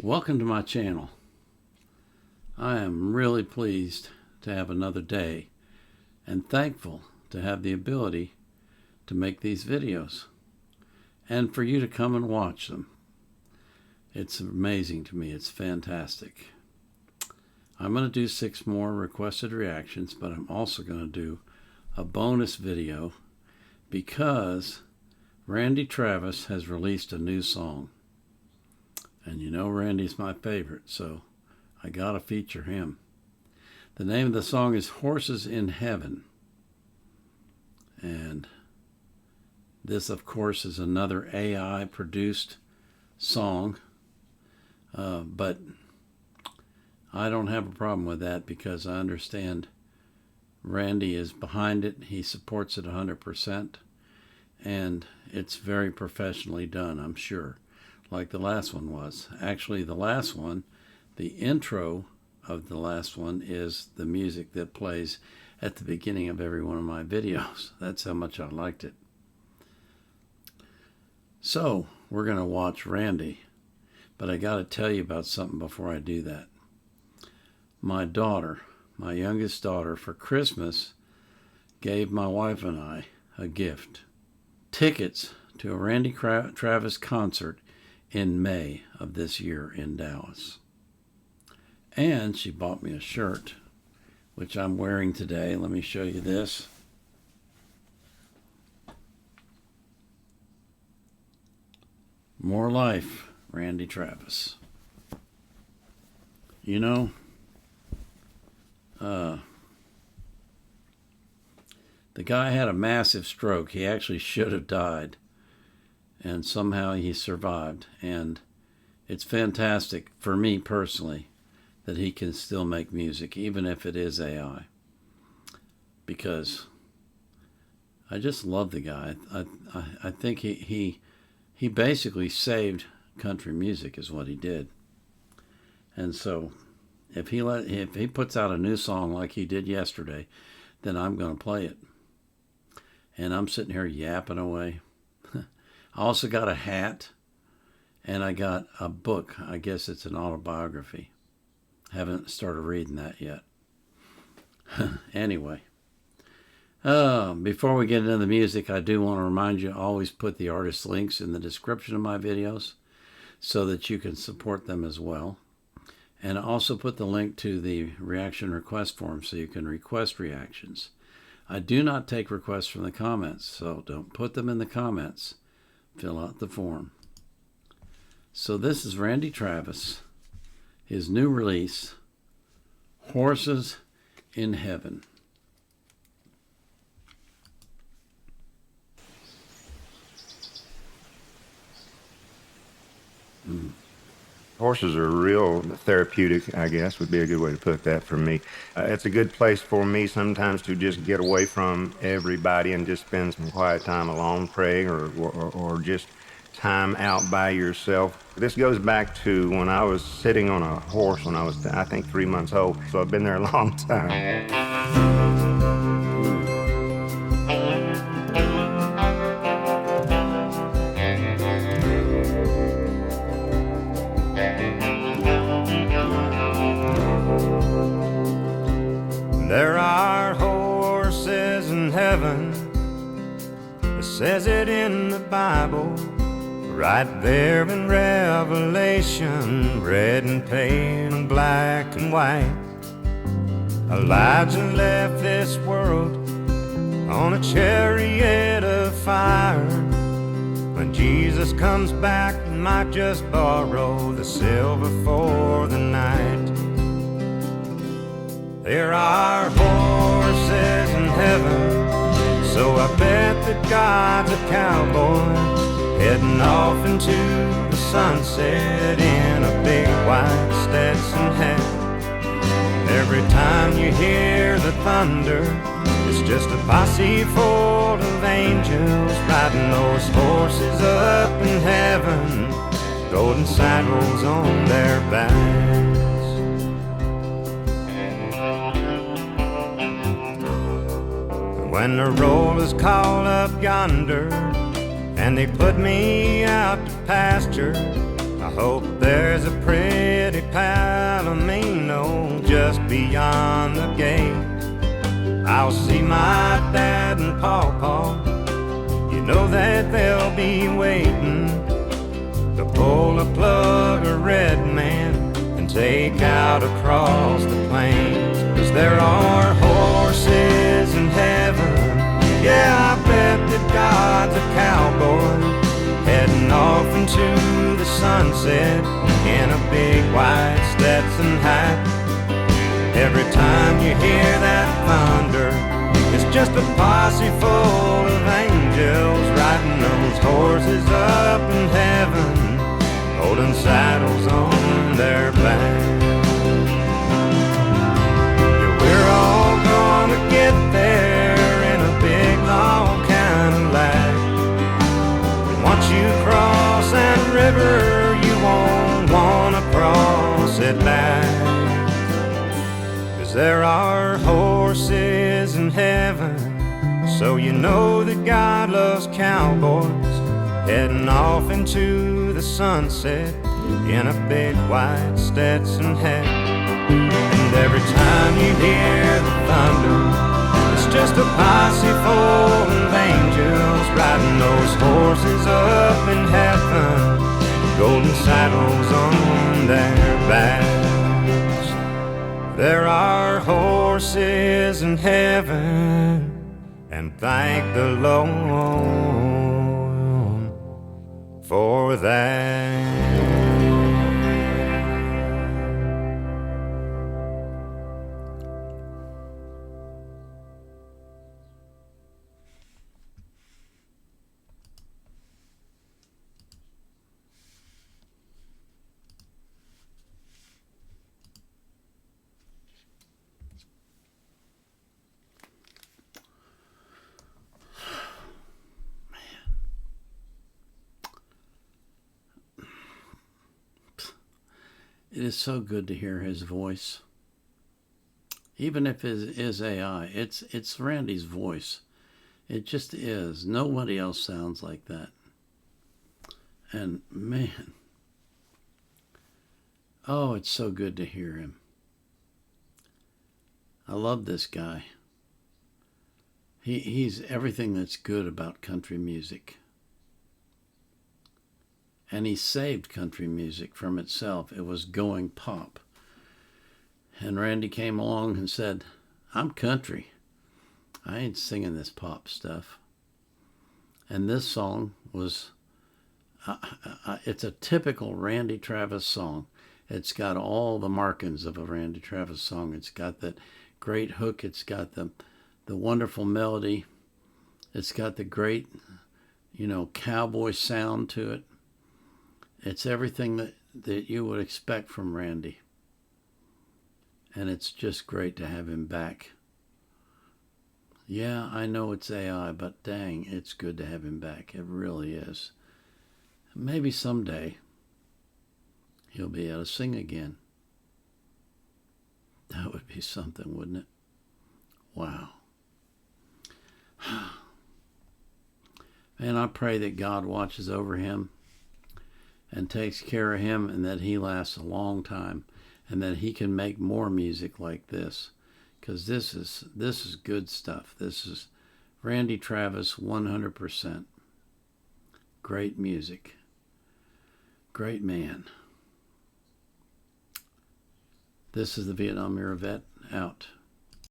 Welcome to my channel. I am really pleased to have another day and thankful to have the ability to make these videos and for you to come and watch them. It's amazing to me. It's fantastic. I'm going to do 6 more requested reactions, but I'm also going to do a bonus video because Randy Travis has released a new song. And you know Randy's my favorite, so I gotta feature him. The name of the song is Horses in Heaven. And this, of course, is another AI-produced song. But I don't have a problem with that because I understand Randy is behind it. He supports it 100%. And it's very professionally done, I'm sure. Like the last one was. Actually, the last one, the intro of the last one is the music that plays at the beginning of every one of my videos. That's how much I liked it. So, we're going to watch Randy. But I got to tell you about something before I do that. My daughter, my youngest daughter, for Christmas, gave my wife and I a gift. Tickets to a Randy Travis concert in May of this year in Dallas. And she bought me a shirt, which I'm wearing today. Let me show you this. More Life, Randy Travis. You know, the guy had a massive stroke. He actually should have died. And somehow he survived. And it's fantastic for me personally that he can still make music, even if it is AI. Because I just love the guy. I think he basically saved country music is what he did. And so if he puts out a new song like he did yesterday, then I'm going to play it. And I'm sitting here yapping away. I also got a hat, and I got a book. I guess it's an autobiography. Haven't started reading that yet. Anyway, before we get into the music, I do want to remind you, always put the artist links in the description of my videos so that you can support them as well. And I also put the link to the reaction request form so you can request reactions. I do not take requests from the comments, so don't put them in the comments. Fill out the form. So this is Randy Travis, his new release, Horses in Heaven. Horses are real therapeutic, I guess, would be a good way to put that for me. It's a good place for me sometimes to just get away from everybody and just spend some quiet time alone praying or just time out by yourself. This goes back to when I was sitting on a horse when I was, I think, 3 months old. So I've been there a long time. There are horses in heaven, it says it in the Bible, right there in Revelation, red and pale and black and white. Elijah left this world on a chariot of fire. When Jesus comes back, he might just borrow the silver for the night. There are horses in heaven, so I bet that God's a cowboy, heading off into the sunset in a big white Stetson hat. Every time you hear the thunder, it's just a posse full of angels riding those horses up in heaven, golden saddles on their backs. When the roll is called up yonder and they put me out to pasture, I hope there's a pretty palomino just beyond the gate. I'll see my dad and pawpaw. You know that they'll be waiting to pull the plug a red man and take out across the plains. 'Cause there are horses in heaven. Yeah, I bet that God's a cowboy heading off into the sunset in a big white Stetson hat. Every time you hear that thunder, it's just a posse full of angels riding those horses up in heaven, holding saddles on their backs. Yeah, we're all gonna get there in a big long Cadillac. And once you cross that river, you won't wanna cross it back. 'Cause there are horses in heaven, so you know that God loves cowboys heading off into the sunset in a big white Stetson hat. And every time you hear the thunder, it's just a posse full of angels riding those horses up in heaven, golden saddles on their backs. There are horses in heaven, and thank the Lord for that. It is so good to hear his voice. Even if it is AI, it's Randy's voice. It just is. Nobody else sounds like that. And man, oh, it's so good to hear him. I love this guy. He's everything that's good about country music. And he saved country music from itself. It was going pop. And Randy came along and said, I'm country. I ain't singing this pop stuff. And this song was, it's a typical Randy Travis song. It's got all the markings of a Randy Travis song. It's got that great hook. It's got the wonderful melody. It's got the great, cowboy sound to it. It's everything that you would expect from Randy. And it's just great to have him back. Yeah, I know it's AI, but dang, it's good to have him back. It really is. Maybe someday he'll be able to sing again. That would be something, wouldn't it? Wow. And I pray that God watches over him and takes care of him, and that he lasts a long time, and that he can make more music like this, because this is good stuff. This is Randy Travis 100%. Great music. Great man. This is the Vietnam Era Vet out.